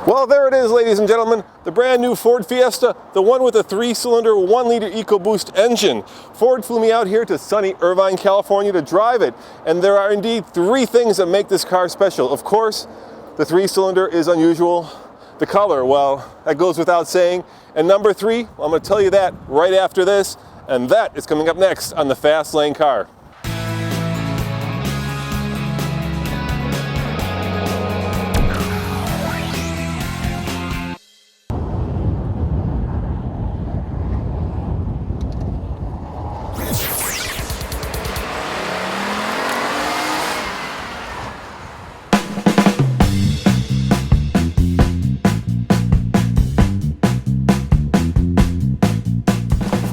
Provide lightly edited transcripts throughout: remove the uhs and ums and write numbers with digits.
Well, there it is, ladies and gentlemen, the brand new Ford Fiesta, the one with a 3-cylinder, 1-liter EcoBoost engine. Ford flew me out here to sunny Irvine, California to drive it, and there are indeed 3 things that make this car special. Of course, the 3-cylinder is unusual. The color, well, that goes without saying. And number 3, I'm going to tell you that right after this, and that is coming up next on the Fast Lane Car.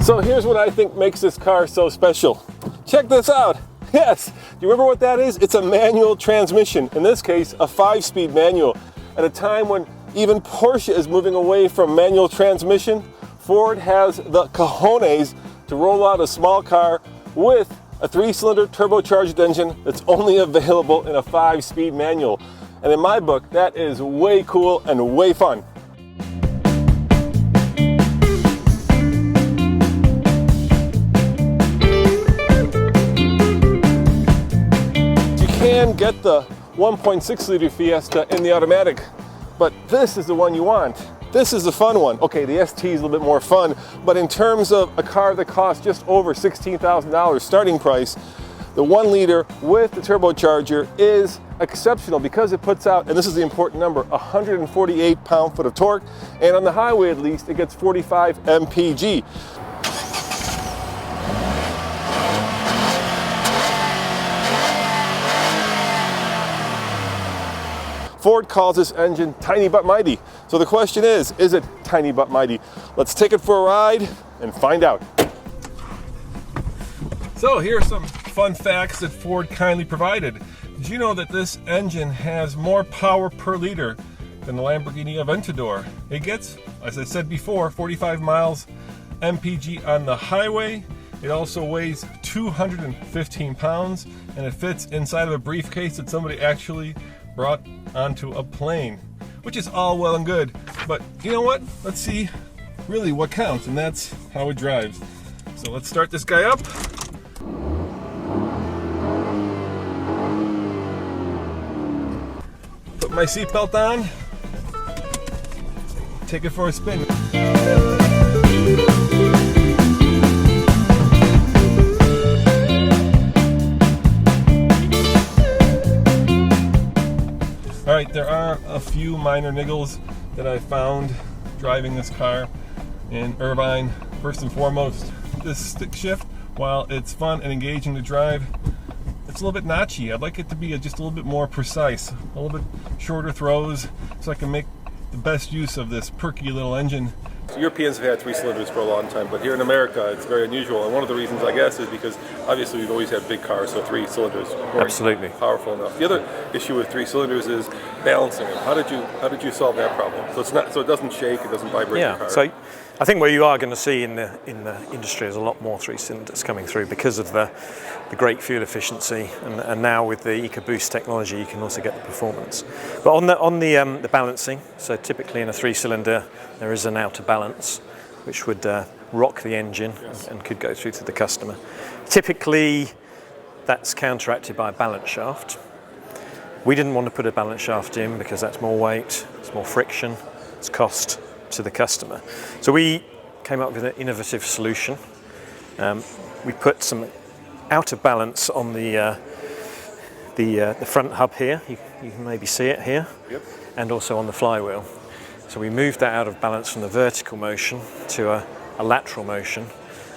So here's what I think makes this car so special. Check this out. Yes, do you remember what that is? It's a manual transmission. In this case, a 5-speed manual. At a time when even Porsche is moving away from manual transmission, Ford has the cojones to roll out a small car with a 3-cylinder turbocharged engine that's only available in a 5-speed manual. And in my book, that is way cool and way fun. Can get the 1.6-liter Fiesta in the automatic, but this is the one you want. This is the fun one. Okay, the ST is a little bit more fun, but in terms of a car that costs just over $16,000 starting price, the 1-liter with the turbocharger is exceptional because it puts out, and this is the important number, 148 pound-foot of torque, and on the highway at least, it gets 45 MPG. Ford calls this engine tiny but mighty. So the question is it tiny but mighty? Let's take it for a ride and find out. So here are some fun facts that Ford kindly provided. Did you know that this engine has more power per liter than the Lamborghini Aventador? It gets, as I said before, 45 miles MPG on the highway. It also weighs 215 pounds and it fits inside of a briefcase that somebody actually brought onto a plane, which is all well and good, but you know what? Let's see really what counts, and that's how it drives. So let's start this guy up. Put my seatbelt on. Take it for a spin. Alright, there are a few minor niggles that I found driving this car in Irvine. First and foremost, this stick shift, while it's fun and engaging to drive, it's a little bit notchy. I'd like it to be just a little bit more precise, a little bit shorter throws, so I can make the best use of this perky little engine. Europeans have had 3 cylinders for a long time, but here in America it's very unusual, and one of the reasons I guess is because obviously we've always had big cars, so 3 cylinders weren't powerful enough. The other issue with 3 cylinders is balancing them. How did you solve that problem? So it doesn't shake, it doesn't vibrate the car. So I think what you are going to see in the industry is a lot more 3 cylinders coming through because of the great fuel efficiency, and now with the EcoBoost technology you can also get the performance. But on the balancing, so typically in a 3-cylinder there is an outer balance which would rock the engine and could go through to the customer. Typically that's counteracted by a balance shaft. We didn't want to put a balance shaft in because that's more weight, it's more friction, it's cost to the customer. So we came up with an innovative solution. We put some outer balance on the front hub here. You can maybe see it here, and also on the flywheel. So we moved that out of balance from the vertical motion to a lateral motion,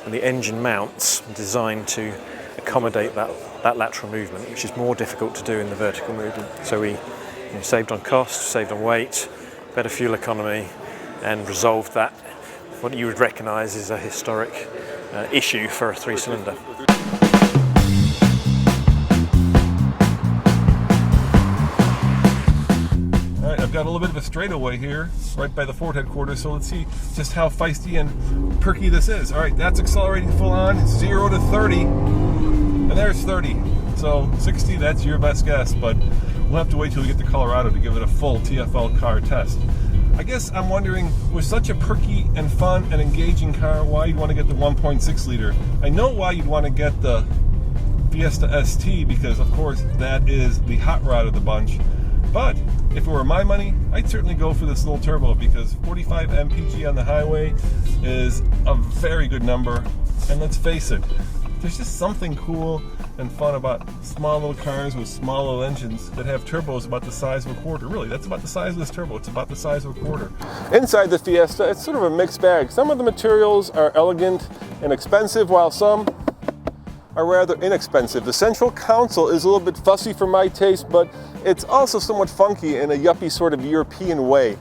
and the engine mounts are designed to accommodate that lateral movement, which is more difficult to do in the vertical movement. So we saved on cost, saved on weight, better fuel economy, and resolved that, what you would recognise is a historic issue for a 3-cylinder. I've got a little bit of a straightaway here, right by the Ford headquarters, so let's see just how feisty and perky this is. All right, that's accelerating full on, 0 to 30, and there's 30. So 60, that's your best guess, but we'll have to wait till we get to Colorado to give it a full TFL car test. I guess I'm wondering, with such a perky and fun and engaging car, why you'd want to get the 1.6 liter. I know why you'd want to get the Fiesta ST, because of course that is the hot rod of the bunch. But if it were my money, I'd certainly go for this little turbo, because 45 MPG on the highway is a very good number. And let's face it, there's just something cool and fun about small little cars with small little engines that have turbos about the size of a quarter. Really, that's about the size of this turbo. It's about the size of a quarter. Inside the Fiesta, it's sort of a mixed bag. Some of the materials are elegant and expensive, while some are rather inexpensive. The central console is a little bit fussy for my taste, but it's also somewhat funky in a yuppie sort of European way.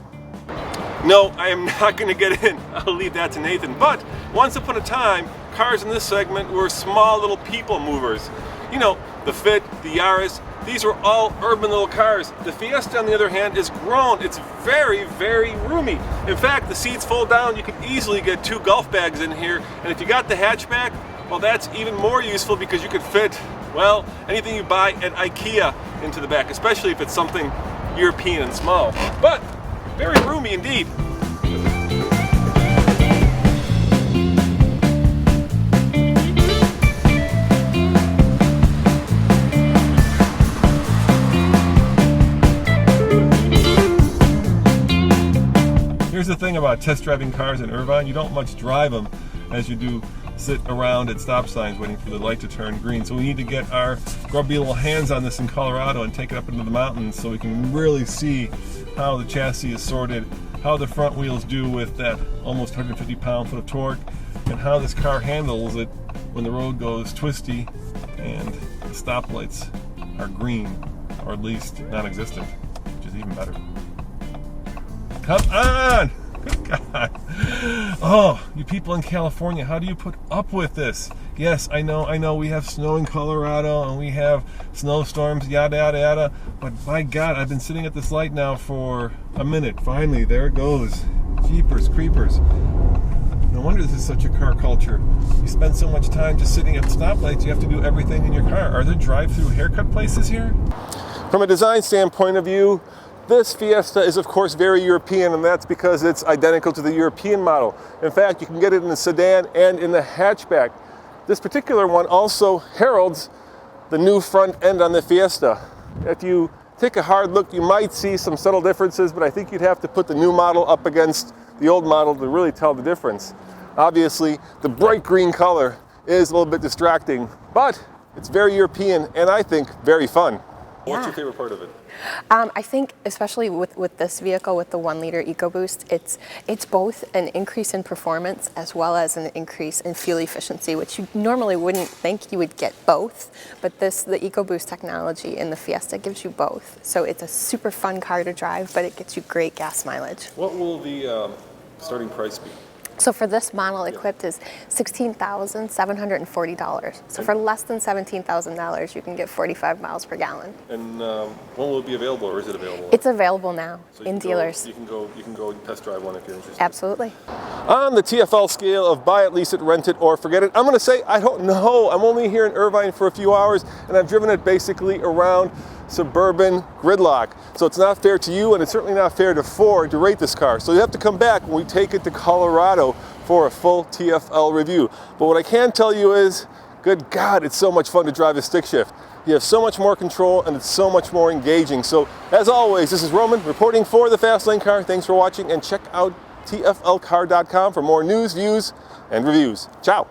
No, I am not going to get in. I'll leave that to Nathan. But once upon a time, cars in this segment were small little people movers. You know, the Fit, the Yaris, these were all urban little cars. The Fiesta, on the other hand, is grown. It's very, very roomy. In fact, the seats fold down. You can easily get 2 golf bags in here. And if you got the hatchback, well, that's even more useful, because you could fit, well, anything you buy at IKEA into the back, especially if it's something European and small. But very roomy indeed. Here's the thing about test driving cars in Irvine: you don't much drive them as you do sit around at stop signs waiting for the light to turn green. So we need to get our grubby little hands on this in Colorado and take it up into the mountains so we can really see how the chassis is sorted, how the front wheels do with that almost 150 pound-foot of torque, and how this car handles it when the road goes twisty and the stoplights are green, or at least non-existent, which is even better. Come on! Good God. Oh, you people in California, how do you put up with this? Yes, I know, we have snow in Colorado and we have snowstorms, yada, yada, yada. But my God, I've been sitting at this light now for a minute. Finally, there it goes. Jeepers creepers. No wonder this is such a car culture. You spend so much time just sitting at stoplights, you have to do everything in your car. Are there drive-through haircut places here? From a design standpoint of view, this Fiesta is of course very European, and that's because it's identical to the European model. In fact, you can get it in the sedan and in the hatchback. This particular one also heralds the new front end on the Fiesta. If you take a hard look, you might see some subtle differences, but I think you'd have to put the new model up against the old model to really tell the difference. Obviously, the bright green color is a little bit distracting, but it's very European and I think very fun. Yeah. What's your favorite part of it? I think especially with this vehicle, with the 1 liter EcoBoost, it's both an increase in performance as well as an increase in fuel efficiency, which you normally wouldn't think you would get both, but the EcoBoost technology in the Fiesta gives you both. So it's a super fun car to drive, but it gets you great gas mileage. What will the starting price be? So for this model, equipped is $16,740. So for less than $17,000, you can get 45 miles per gallon. And when will it be available, or is it available? It's available now So in dealers. You can go test drive one if you're interested. Absolutely. On the TFL scale of buy it, lease it, rent it, or forget it, I'm going to say I don't know. I'm only here in Irvine for a few hours, and I've driven it basically around suburban gridlock. So it's not fair to you, and it's certainly not fair to Ford to rate this car. So you have to come back when we take it to Colorado for a full TFL review. But what I can tell you is, good God, it's so much fun to drive a stick shift. You have so much more control and it's so much more engaging. So as always, this is Roman reporting for the Fast Lane Car. Thanks for watching, and check out tflcar.com for more news, views, and reviews. Ciao.